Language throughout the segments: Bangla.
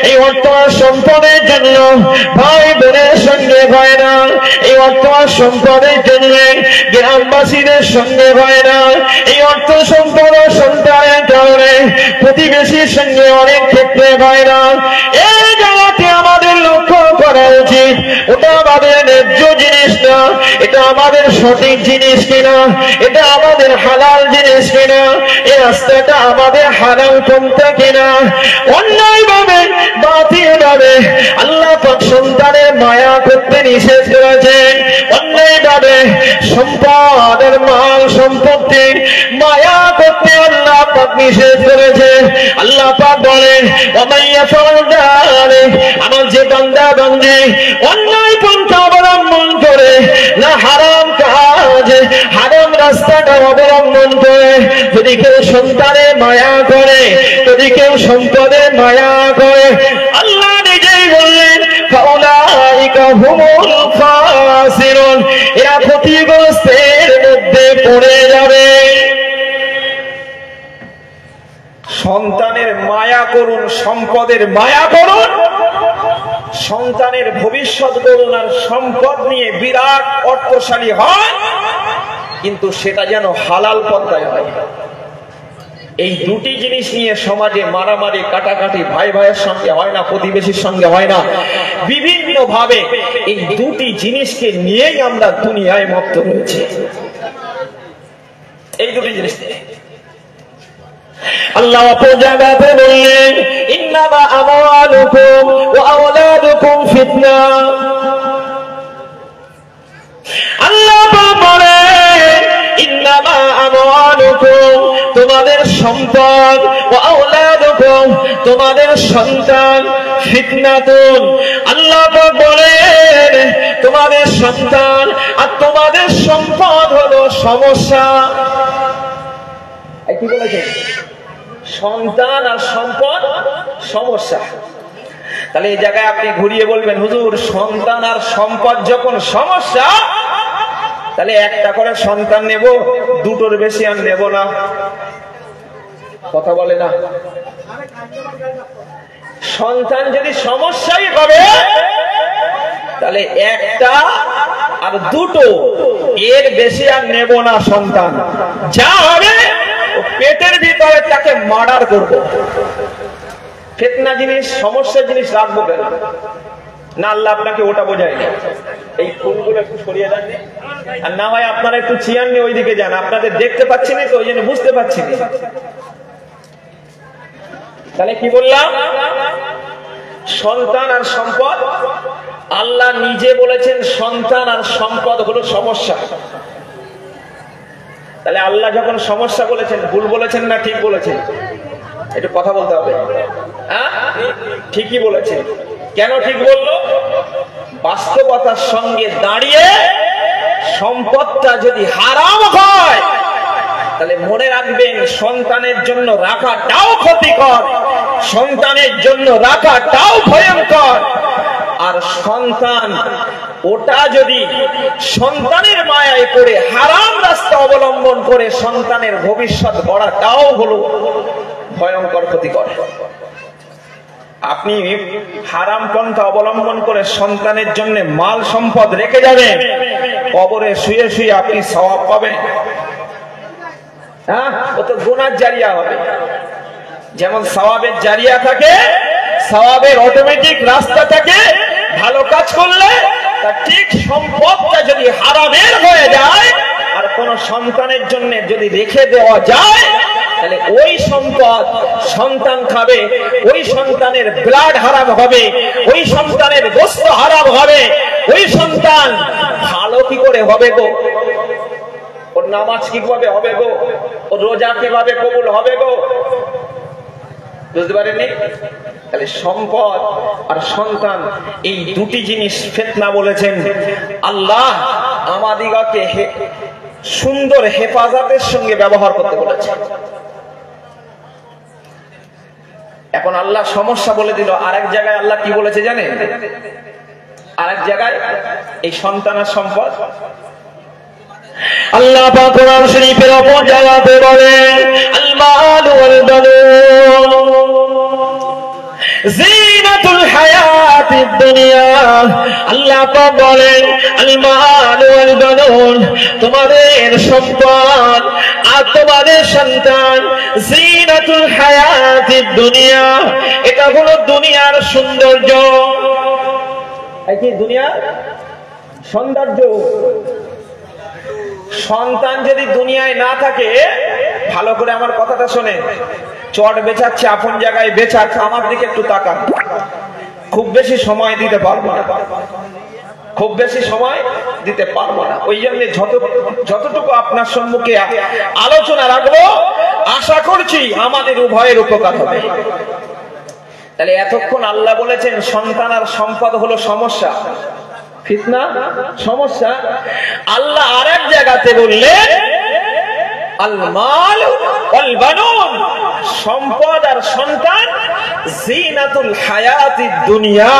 এই অর্থ সম্পদের জন্য ভাই বোনের সঙ্গে হয় না, এই অর্থ সম্পদের জন্য গ্রামবাসীদের সঙ্গে হয় না, এই অর্থ সম্পদ সন্তানের কারণে প্রতিবেশীর সঙ্গে অনেক ক্ষেত্রে হয় না। এই জায়গাতে আমাদের লক্ষ্য করা উচিত, ওটা আমাদের ন্যায্য জিনিস না, এটা আমাদের সঠিক জিনিস কিনা, এটা আমাদের হালাল জিনিস কিনা, এই রাস্তাটা আমাদের হালাল পন্থা কিনা। অন্যায় ভাবে বাতিল ভাবে আল্লাহ পাক সন্তানের মায়া করতে নিষেধ করেছেন, অন্যায় ভাবে সম্পদের মাল সম্পত্তির মায়া করতে আল্লাহ পাক নিষেধ করেছেন। আল্লাহ পাক বলেন আমার যে বান্দা বান্দী অন্যায় পন্থা অবলম্বন করে না, হারাম কাজ হারাম রাস্তাটা অবলম্বন করে যদি কেউ সন্তানের মায়া করে, যদি কেউ সম্পদের মায়া করে, আল্লাহ নিজেই বললেন ফাউলাইকা হুমুল খাসিরুন, এরা ক্ষতিগ্রস্তের মধ্যে পড়ে যাবে। সন্তানের মায়া করুন, সম্পদের মায়া করুন, সন্তানের ভবিষ্যৎ করুন, আর সম্পদ নিয়ে বিরাট অর্থশালী হয়, কিন্তু সেটা যেন হালাল পন্থায় হয়। এই দুটি জিনিস নিয়ে সমাজে মারামারি কাটাকাটি ভাই ভাইয়ের সঙ্গে হয় না, প্রতিবেশীর সঙ্গে হয় না, বিভিন্ন ভাবে এই দুটি জিনিসকে নিয়েই আমরা দুনিয়ায় মত্ত রয়েছে। এই দুটি জিনিস আল্লাহ জানাতে বললেন ইন্নামা আমওয়ালুকুম ওয়া আওলাদুকুম ফিতনা। আল্লাহ বলেন ইন্নামা আমওয়ালুকুম, তোমাদের সম্পদ, ওয়া আওলাদুকুম, তোমাদের সন্তান, ফিতনাতুন। আল্লাহ বলেন তোমাদের সন্তান আর তোমাদের সম্পদ হলো সমস্যা। কি বলেছেন? সন্তান আর সম্পদ সমস্যা। তাহলে এই জায়গায় আপনি ঘুরিয়ে বলবেন হুজুর সন্তান আর সম্পদ যখন সমস্যা, তাহলে একটা করে সন্তান নেব, দুটোর বেশি আর নেব না। কথা বলে না। সন্তান যদি সমস্যাই হবে তাহলে একটা আর দুটো, এর বেশি আর নেব না। সন্তান যা হবে পেটের ভিতরে তাকে মার্ডার করবো। ফিতনা জিনিস, সমস্যা জিনিস রাখবো কেন? না আল্লাহ আপনাকে ওটা বোঝায়নি। এই ফুলগুলো একটু সরিয়ে দেন, আর না হয় আপনারা একটু চিয়ান নিয়ে ওইদিকে যান, আপনাদের দেখতে পাচ্ছি না তো ওই জন্য বুঝতে পারছি না। তাহলে কি বললাম? সন্তান আর সম্পদ। আল্লাহ নিজে বলেছেন সন্তান আর সম্পদ হলো সমস্যা। তাহলে আল্লাহ যখন সমস্যা বলেছেন, ভুল বলেছেন না ঠিক বলেছেন? একটু কথা বলতে হবে। ঠিকই বলেছেন। কেন ঠিক বললো? বাস্তবতার সঙ্গে দাঁড়িয়ে সম্পদটা যদি হারাম হয় তাহলে মনে রাখবেন সন্তানের জন্য রাখাটাও ক্ষতিকর, সন্তানের জন্য রাখাটাও ভয়ঙ্কর। আর সন্তান ওটা যদি সন্তানের মায়ায় পড়ে হারাম রাস্তা অবলম্বন করে সন্তানের ভবিষ্যৎ গড়াটাও হলো ভয়ঙ্কর ক্ষতিকর। আপনি হারাম পন্থা অবলম্বন করে সন্তানের জন্য মাল সম্পদ রেখে যাবেন, কবরে শুয়ে শুয়ে আপনি সওয়াব পাবেন। হ্যাঁ, ও তো গুনাহ জারিয়া হবে। যেমন সওয়াবের জারিয়া থাকে, সওয়াবের অটোমেটিক রাস্তা থাকে, ভালো কাজ করলে তা ঠিক সম্পদটা যদি হারামের হয়ে যায় আর কোন সন্তানের জন্য যদি রেখে দেওয়া যায় তাহলে ওই সম্পদ সন্তান খাবে, ওই সন্তানের ব্লাড হারাম হবে, ওই সন্তানের গোশত হারাম হবে, ওই সন্তান ভালো কি করে হবে গো? ওর নামাজ কিভাবে হবে গো? ওর রোজা কিভাবে কবুল হবে গো? বুঝতে পারেননি? তাহলে সম্পদ আর সন্তান এই দুটি জিনিস ফিতনা বলেছেন। আল্লাহ আমাদিগকে সুন্দর হেফাজতের সঙ্গে ব্যবহার করতে বলেছেন। এখন আল্লাহ সমস্যা বলে দিল। আরেক জায়গায় আল্লাহ কি বলেছে জানেন? আরেক জায়গায় এই সন্তান আর সম্পদ আল্লাহ পাক কোরআন শরীফের অপর জায়গাতে বলেন আল মাল ওয়াল বানুন জিনাতুল হায়াতিদ দুনিয়া। আল্লাহ পাক বলেন আল মাল ওয়াল বানুন, তোমাদের সম্পদ আর তোমাদের সন্তান জিনাতুল হায়াতিদ দুনিয়া, এটা হলো দুনিয়ার সৌন্দর্য। এই কি দুনিয়ার সৌন্দর্য। সন্তান যদি দুনিয়ায় না থাকে, ভালো করে আমার কথাটা শোনে, চট বেচাচ্ছে আপন জায়গায় বেচাক, আমার দিকে একটু তাকান, খুব বেশি সময় দিতে পারবো না, খুব বেশি সময় দিতে পারবো না। ওই জন্য যতটুকু আপনার সম্মুখে আলোচনা রাখবো, আশা করছি আমাদের উভয়ের উপকার হবে। তাহলে এতক্ষণ আল্লাহ বলেছেন সন্তান আর সম্পদ হলো সমস্যা, ফিতনা, সমস্যা। আল্লাহ আরেক জায়গাতে বললেন আল মাল ওয়াল বানুন, সম্পদ আর সন্তান জিনাতুল হায়াতিদ দুনিয়া,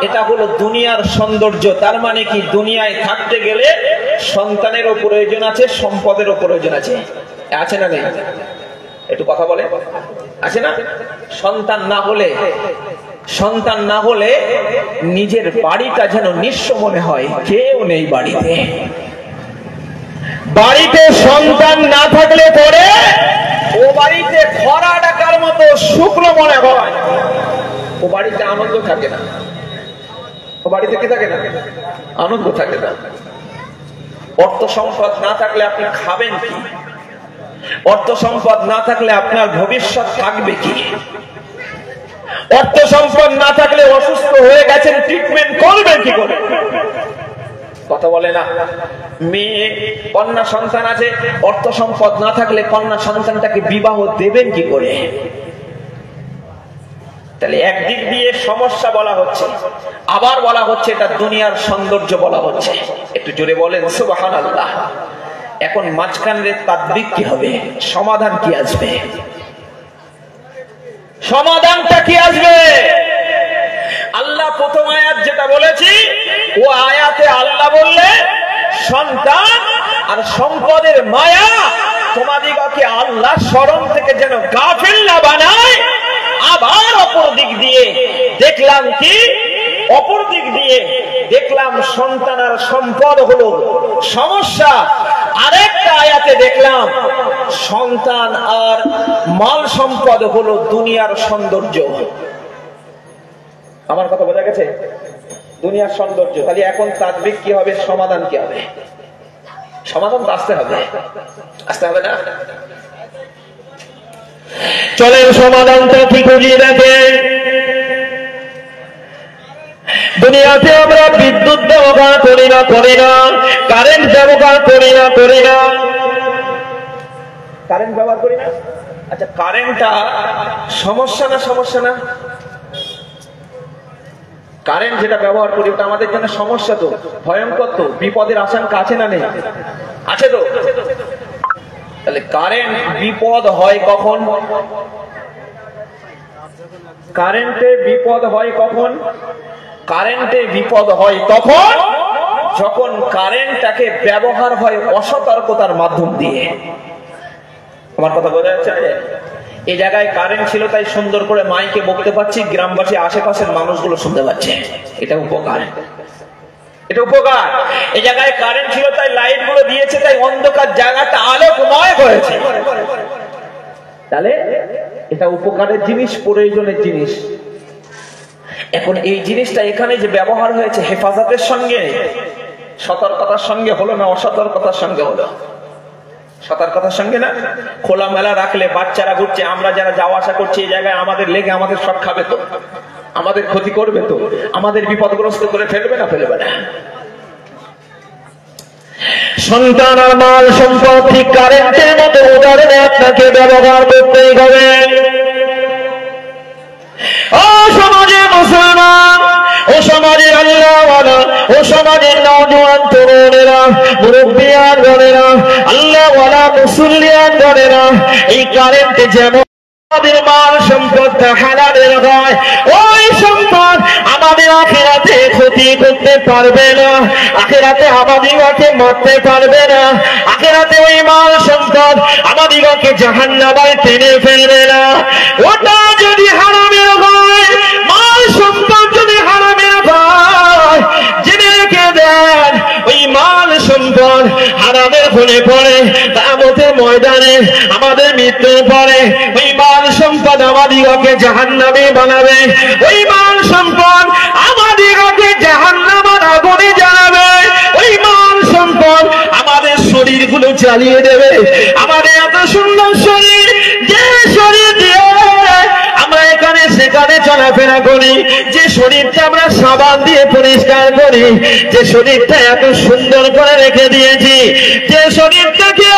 এটা হলো দুনিয়ার সৌন্দর্য। তার মানে কি, দুনিয়ায় থাকতে গেলে সন্তানেরও প্রয়োজন আছে, সম্পদেরও প্রয়োজন আছে। আছে না নেই? একটু কথা বলে, আছে না? সন্তান না হলে নিজের বাড়িটা যেন নিঃস্ব মনে হয়, কেউ নেই বাড়িতে। বাড়িতে সন্তান না থাকলে পরে ও বাড়িতে খরা ডাকার মতো শুকনো মনে হয়, ও বাড়িতে আনন্দ থাকে না। ও বাড়িতে কি থাকে না? আনন্দ থাকে না। অর্থ সম্পদ না থাকলে আপনি খাবেন কি? অর্থ সম্পদ না থাকলে আপনার ভবিষ্যৎ থাকবে কি? অর্থ সম্পদ না থাকলে অসুস্থ হয়ে গেছেন, ট্রিটমেন্ট করবেন কি করে? কথা বলে না। মেয়ে কন্যা সন্তান আছে, অর্থ সম্পদ না থাকলে কন্যা সন্তানটাকে বিবাহ দেবেন কি করে? তাহলে একদিক দিয়ে সমস্যা বলা হচ্ছে, আবার বলা হচ্ছে এটা দুনিয়ার সৌন্দর্য বলা হচ্ছে। একটু জোরে বলেন সুবহানাল্লাহ। এখন মাঝখানের তাদবিক কি হবে? সমাধান কি আসবে? সমাধানটা কি আসবে? আল্লাহ প্রথম আয়াত যেটা বলেছি, ও আয়াতে আল্লাহ বললে সন্তান আর সম্পদের মায়া তোমাদিগকে আল্লাহ স্মরণ থেকে যেন গাফিল না বানায়। আবার অপর দিক দিয়ে দেখলাম কি, অপর দিক দিয়ে দেখলাম সন্তান আর সম্পদ হলো সমস্যা। আরেকটা আয়াতে দেখলাম সন্তান আর মাল সম্পদ হলো দুনিয়ার সৌন্দর্য। আমার কথা বোঝা গেছে? দুনিয়ার সৌন্দর্য। তাহলে এখন তাদবিক কি হবে? সমাধান কি হবে? সমাধান তো আসতে হবে, আসতে হবে না? চলেন সমাধানটা কি বুঝিয়ে দেখেন। দুনিয়াতে আমরা বিদ্যুৎ ব্যবহার করি না, কারেন্ট ব্যবহার করি না, কারেন্ট ব্যবহার করি না। আচ্ছা, কারেন্টটা সমস্যা না? সমস্যা না? কারেন্ট যেটা ব্যবহার করি ওটা আমাদের জন্য সমস্যা তো, ভয়ঙ্কর তো, বিপদের আশঙ্কা আছে না নেই? আছে তো। তাহলে কারেন্ট বিপদ হয় কখন? কারেন্টে বিপদ হয় কখন? কারেন্টে বিপদ হয় তখন যখন কারেন্টটাকে ব্যবহার হয় অসতর্কতার মাধ্যম দিয়ে। আমার কথা বোঝা যাচ্ছে? এই জায়গায় কারেন্ট ছিল তাই সুন্দর করে মাইকে বলতে পারছি, গ্রামবাসী আশেপাশের মানুষগুলো শুনতে পাচ্ছে, এটা উপকার, এটা উপকার। এই জায়গায় কারেন্ট ছিল তাই লাইট গুলো দিয়েছে, তাই অন্ধকার জায়গাটা আলোকময় হয়েছে। তাহলে এটা উপকারের জিনিস, প্রয়োজনের জিনিস। এখন এই জিনিসটা এখানে যে ব্যবহার হয়েছে হেফাজতের সঙ্গে, সতর্কতার সঙ্গে হলো না অসতর্কতার সঙ্গে হলো? সতর্কতার সঙ্গে না? খোলামেলা রাখলে বাচ্চারা ঘুরছে, আমরা যারা যাওয়া আসা করছি এই জায়গায় আমাদের লেগে আমাদের সব খাবে তো, আমাদের ক্ষতি করবে তো, আমাদের বিপদগ্রস্ত করে ফেলবে না? ফেলবে না। সন্তান আর মাল সম্পদ ঠিক কারেন্টের মতো উদাহরণে আপনাকে ব্যবহার করতেই হবে। ও সমাজের মুসলমান, ও সমাজের আল্লাহওয়ালা, ও সমাজের নওজোয়ান তরুণেরা, মুরব্বিয়ান গণেরা, আল্লাহওয়ালা মুসল্লিয়ান গণেরা, এই কারেন্ট যেমন আমাদের মাল সম্পদটা হালালের হয়, ওই সম্পদ আমাদের আখিরাতে ক্ষতি করতে পারবে না, আখিরাতে আমাদিগকে মারতে পারবে না, আখিরাতে ওই মাল সম্পদ আমাদিগকে জাহান্নামে টেনে ফেলবে না। ওটা যদি হারামের হয়, মাল সম্পদ যদি হারামের হয়, জেনে রেখে দেন ওই মাল সম্পদ হারামের ফলে পড়ে কিয়ামতের ময়দানে আমাদের মৃত্যুর পরে ওই মাল সম্পদ আমাদিগকে জাহান্নামে বানাবে, ওই মাল সম্পদ আমাদিগকে জাহান্নামের আগুনে জ্বালাবে, ওই মাল সম্পদ আমাদের শরীরগুলো জ্বালিয়ে দেবে। আমাদের এত সুন্দর শরীর, যে শরীর দিয়ে আমরা এখানে সেখানে চলাফেরা করি, যে শরীরটা আমরা সাবান দিয়ে পরিষ্কার করি, যে শরীরটা এত সুন্দর করে রেখে দিয়েছি, যে শরীরটাকে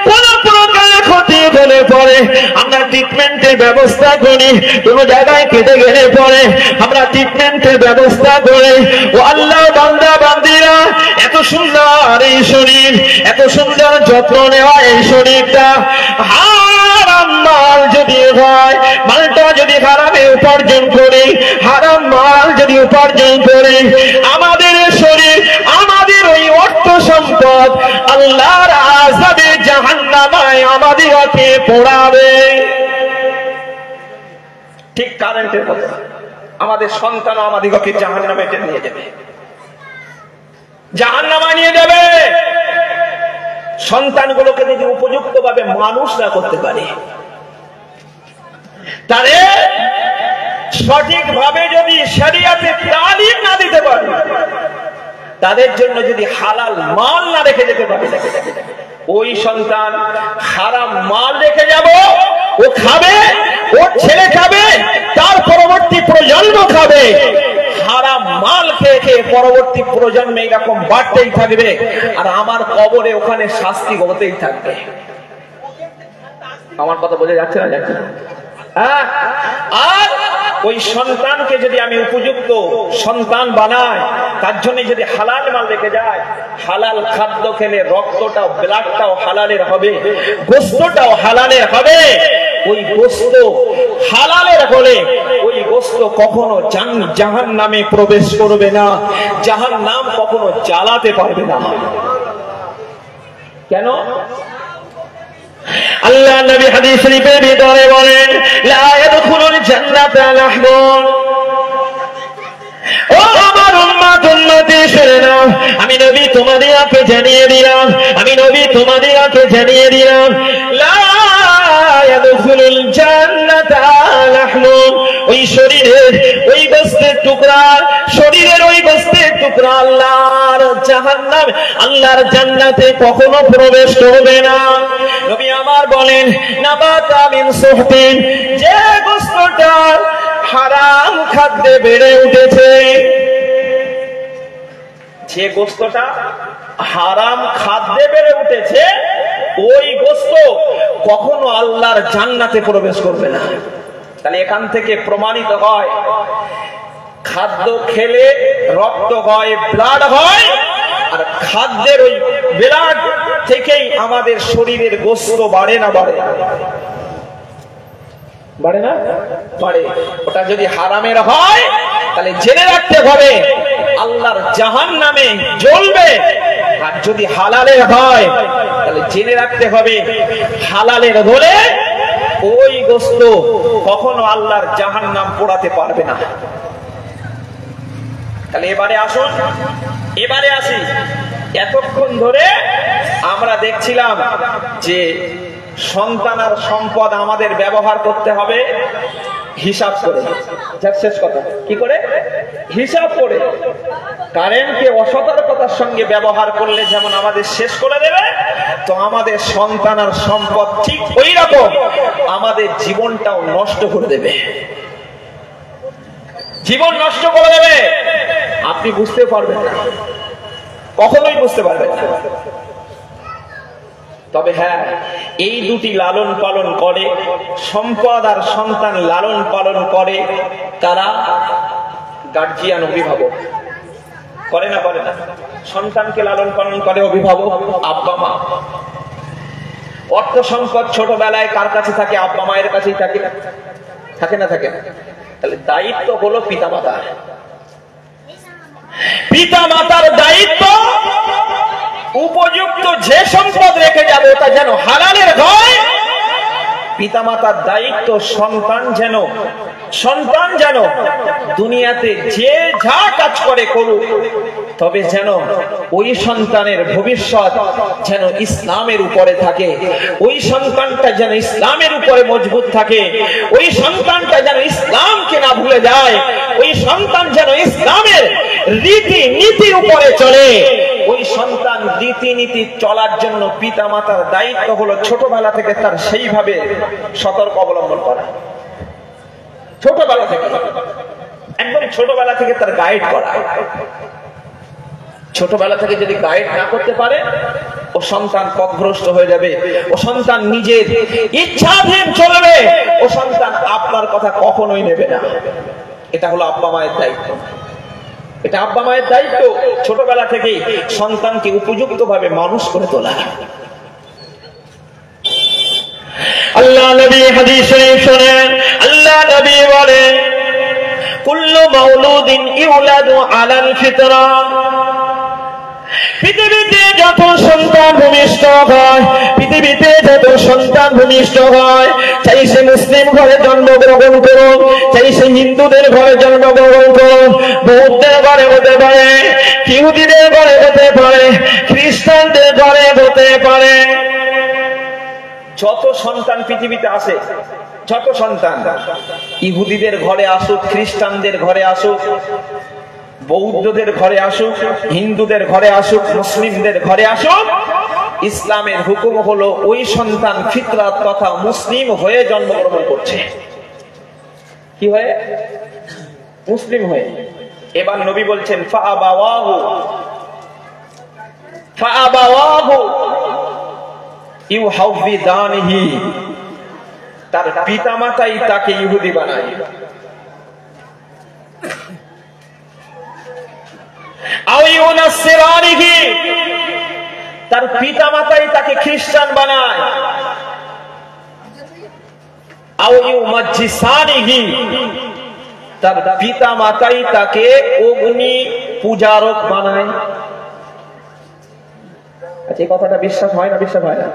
কোন প্রকার ক্ষতি হলে পরে আমরা ট্রিটমেন্টের ব্যবস্থা করি, কোন জায়গায় কেটে গেলে পরে আমরা ট্রিটমেন্টের ব্যবস্থা করি। ও আল্লাহ বান্দা বান্দিরা, এত সুন্দর এই শরীর, এত সুন্দর যত্ন নেওয়া এই শরীরটা হারাম মাল যদি হয়, মালটা যদি হারামে উপার্জন করি, হারাম মাল যদি উপার্জন করি, আমাদের শরীর, আমাদের ওই অর্থ সম্পদ আল্লাহর আযাবে জাহান্নামে আমাদেরকে পোড়াবে। ঠিক কারেন্টের মতো আমাদের সন্তান আমাদেরকে জাহান্নামে নিয়ে যাবে, জাহান্নামে নিয়ে যাবে। সন্তানগুলোকে যদি উপযুক্ত ভাবে মানুষ না করতে পারে, তাহলে সঠিকভাবে যদি শরিয়াতে তালিম না দিতে পারে, তাদের জন্য যদি হালাল মাল না রেখে যেতে পারে, ওই সন্তান হারাম মাল রেখে যাব, ও খাবে, ওর ছেলে খাবে, তার পরবর্তী প্রজন্ম খাবে, হারাম মাল খেয়ে খেয়ে পরবর্তী প্রজন্মে এরকম বাড়তেই থাকবে, আর আমার কবরে ওখানে শাস্তি হতেই থাকবে। আমার কথা বোঝা যাচ্ছে না? যাচ্ছে। আর ওই সন্তানকে যদি আমি উপযুক্ত সন্তান বানাই, তার জন্য যদি হালাল মাল রেখে যায়, হালাল খাদ্য খেলে রক্তটাও, ব্লাডটাও হালালের হবে, গোশতটাও হালালের হবে। ওই গোশত হালালের হলে ওই গোশত কখনো জাহান্নামে প্রবেশ করবে না, জাহান্নাম কখনো জ্বালাতে পারবে না। কেন? আল্লাহ নবী হাদিস শরীফের ভিতরে বলেন, লা ইয়াদখুলুল জান্নাতা লাহমুন। ও আমার উম্মত, উম্মতি শুনে নাও, আমি নবী তোমাদেরকে জানিয়ে দিলাম, আমি নবী তোমাদেরকে জানিয়ে দিলাম, লা ইয়াদখুলুল জান্নাতা লাহমুন। ওই শরীরের ওই গোশতের টুকরা, শরীরের ওই গোশতের টুকরা আল্লাহর জাহান্নাম, আল্লাহর জান্নাতে কখনো প্রবেশ করবে না। নবী আমার বলেন, নাবাতা মিন সুহতিন, যে গোশতটা হারাম খাদ্যে বেড়ে উঠেছে, যে গোশতটা হারাম খাদ্যে বেড়ে উঠেছে, ওই গোশত কখনো আল্লাহর জান্নাতে প্রবেশ করবে না। তাহলে এখান থেকে প্রমাণিত হয়, খাদ্য খেলে রক্ত হয়, ব্লাড হয়, আর খাদ্যের ওই ব্লাড থেকেই আমাদের শরীরের গোশত বাড়ে না বাড়ে? বাড়ে না? বাড়ে। ওটা যদি হারামের হয়, তাহলে জেনে রাখতে হবে আল্লাহর জাহান্নামে জ্বলবে। আর যদি হালালের হয়, তাহলে জেনে রাখতে হবে হালালের হলে ওই গোশত কখনো আল্লাহর জাহান্নাম পোড়াতে পারবে না। তাহলে এবারে আসুন, এবারে আসি। এতক্ষণ ধরে আমরা দেখছিলাম যে সন্তান আর সম্পদ আমাদের ব্যবহার করতে হবে হিসাব করে। শেষ কথা কি করে? হিসাব করে। কারেন্টকে অসতর্কতার সঙ্গে ব্যবহার করলে যেমন আমাদের শেষ করে দেবে, তো আমাদের সন্তান আর সম্পদ ঠিক ওই রকম আমাদের জীবনটাও নষ্ট করে দেবে, জীবন নষ্ট করে দেবে। আপনি বুঝতে পারবেন না, কখনোই বুঝতে পারবেন না। তবে হ্যাঁ, এই দুটি লালন পালন করে, সম্পদ আর সন্তান লালন পালন করে তারা গার্জিয়ান, অভিভাবক। করে না? করে না? সন্তানকে লালন পালন করে অভিভাবক, আব্বা মা। অর্থ সম্পদ ছোটবেলায় কার কাছে থাকে? আব্বা মায়ের কাছেই থাকে, থাকে না থাকে? তাহলে দায়িত্ব হলো পিতামাতার। পিতামাতার দায়িত্ব উপযুক্ত যে সম্পদ রেখে যাবে ওটা যেন হালালের হয়। পিতামাতার দায়িত্ব সন্তান যেন দুনিয়াতে যে যা কাজ করে করুক, তবে যেন ওই সন্তানের ভবিষ্যৎ যেন ইসলামের উপরে থাকে, ওই সন্তানটা যেন ইসলামের উপরে মজবুত থাকে, ওই সন্তানটা যেন ইসলামকে না ভুলে যায়, ওই সন্তান যেন ইসলামের রীতি নীতির উপরে চলে। ওই সন্তান রীতিনীতি চলার জন্য পিতামাতার দায়িত্ব হলো ছোটবেলা থেকে তার সেইভাবে সতর্ক অবলম্বন করা। ছোটবেলা থেকে, একদম ছোটবেলা থেকে তার গাইড করা। ছোটবেলা থেকে যদি গাইড না করতে পারে, ও সন্তান পথভ্রষ্ট হয়ে যাবে, ও সন্তান নিজের ইচ্ছাধীন চলবে, ও সন্তান আপনার কথা কখনোই নেবে না। এটা হলো আব্বা মায়ের দায়িত্ব। এটা আব্বা মায়ের দায়িত্ব ছোটবেলা থেকে সন্তানকে উপযুক্ত ভাবে মানুষ করে তোলা। আল্লাহ নবী হাদিস শরীফ শুনেন, আল্লাহ নবী বলেন, কুল্লু মাউলুদিন ইউলাদু আলাল ফিতরা। পৃথিবীতে যত সন্তান ভূমিষ্ঠ হয়, পৃথিবীতে যত সন্তান ভূমিষ্ঠ হয়, চাই সে মুসলিম ঘরে জন্মগ্রহণ করুন, চাই সে হিন্দুদের ঘরে জন্মগ্রহণ করুন, বৌদ্ধদের ঘরে হতে পারে, ইহুদিদের ঘরে হতে পারে, খ্রিস্টানদের ঘরে হতে পারে। যত সন্তান পৃথিবীতে আসে, যত সন্তান ইহুদিদের ঘরে আসুক, খ্রিস্টানদের ঘরে আসুক, বৌদ্ধদের ঘরে আসুক, হিন্দুদের ঘরে আসুক, মুসলিমদের ঘরে আসুক, ইসলামের হুকুম হলো ওই সন্তান ফিতরাত তথা মুসলিম হয়ে জন্মগ্রহণ করছে। কি হয়ে? মুসলিম হয়ে। এবার নবী বলছেন, ফাআবাওয়াহু ইউহাউবিদানিহি, তার পিতামাতাই তাকে ইহুদি বানায়। তার পিতামাতাই তাকে খ্রিস্টান বানায়। তার পিতামাতাই তাকে অগ্নি পূজারক বানায়। আচ্ছা, এই কথাটা বিশ্বাস হয় না? বিশ্বাস হয় না?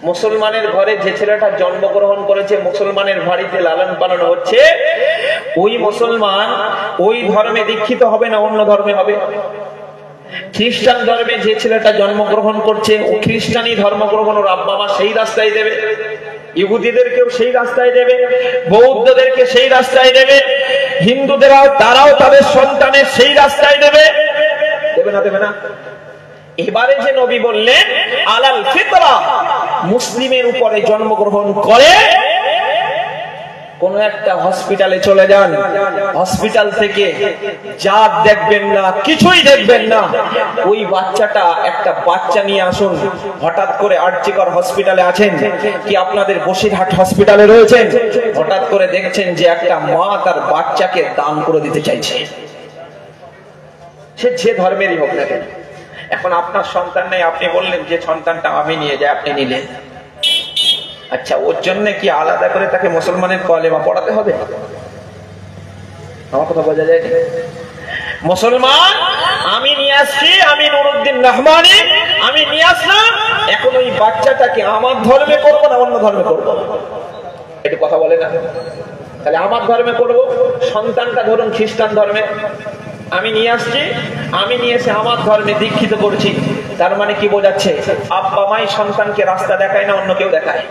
মুসলমানের ঘরে যে ছেলেটা জন্মগ্রহণ করেছে, মুসলমানের বাড়িতে লালন পালন হচ্ছে, ওই মুসলমান ওই ধর্মে দীক্ষিত হবে না অন্য ধর্মে হবে? খ্রিস্টান ধর্মে যে ছেলেটা জন্মগ্রহণ করছে, ও খ্রিস্টানি ধর্মগ্রহণ ওর আব্বা মা সেই রাস্তায় দেবে, ইহুদিদেরকেও সেই রাস্তায় দেবে, বৌদ্ধদেরকে সেই রাস্তায় দেবে, হিন্দুদেরাও তারাও তাদের সন্তানের সেই রাস্তায় দেবে। দেবে না? দেবে না? এবারে যে নবী বললেন আলাল ফিতরা, মুসলিমের উপরে জন্মগ্রহণ করে, কোন একটা হসপিটালে চলে যান, হসপিটাল থেকে জাত দেখবেন না, কিছুই দেখবেন না, ওই বাচ্চাটা, একটা বাচ্চা নিয়ে আসুন। হঠাৎ করে আরজিকর হসপিটালে আছেন কি আপনাদের বসিরহাট হসপিটালে রয়েছেন, হঠাৎ করে দেখছেন যে একটা মা তার বাচ্চাকে দান করে দিতে চাইছে, সে যে ধর্মেরই হোক না কেন। এখন আপনার সন্তান নেই, আপনি বললেন যে সন্তানটা আমি নিয়ে যাই, আপনি নিলেন। আচ্ছা, ওর জন্য কি আলাদা করে তাকে মুসলমানের কলেমা পড়াতে হবে? আমার কথা বোঝা যায়? মুসলমান আমি নিয়ে আসছি, আমি নুরুদ্দিন রহমানি, আমি নিয়ে আসলাম, এখন ওই বাচ্চাটাকে আমার ধর্মে করবো না অন্য ধর্মে করবো? একটু কথা বলে না? তাহলে আমার ধর্মে করবো, সন্তানটা ধরুন খ্রিস্টান ধর্মে, আমি নিয়ে আসছি, আমি নিয়ে এসে আমার ধর্মে দীক্ষিত করছি। তার মানে কি বোঝাচ্ছে? আব্বা মাই সন্তানকে রাস্তা দেখায় না, অন্য কেউ দেখায়।